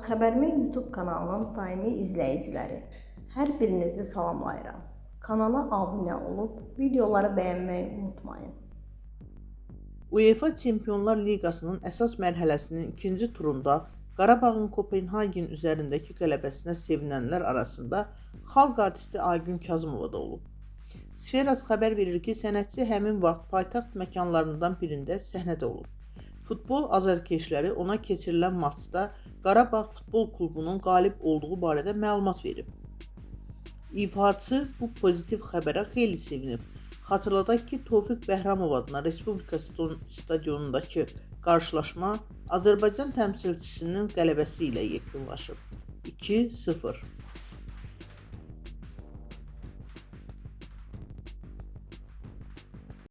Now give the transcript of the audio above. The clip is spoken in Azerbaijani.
Xəbərmi YouTube kanalının daimi izləyiciləri, hər birinizi salamlayıram. Kanala abunə olub, videoları bəyənməyi unutmayın. UEFA Çempionlar Liqasının əsas mərhələsinin ikinci turunda Qarabağın Kopenhagen üzərindəki qələbəsinə sevinənlər arasında xalq artisti Aygün Kazımova da olub. Sferas xəbər verir ki, sənətçi həmin vaxt paytaxt məkanlarından birində səhnədə olub. Futbol azarkeşləri ona keçirilən maçda Qarabağ Futbol Klubunun qalib olduğu barədə məlumat verib. İfaçı bu pozitiv xəbərə xeyli sevinib. Xatırladaq ki, Tofiq Bəhramov adına Respublika stadionundakı qarşılaşma Azərbaycan təmsilçisinin qələbəsi ilə yekunlaşıb. 2-0.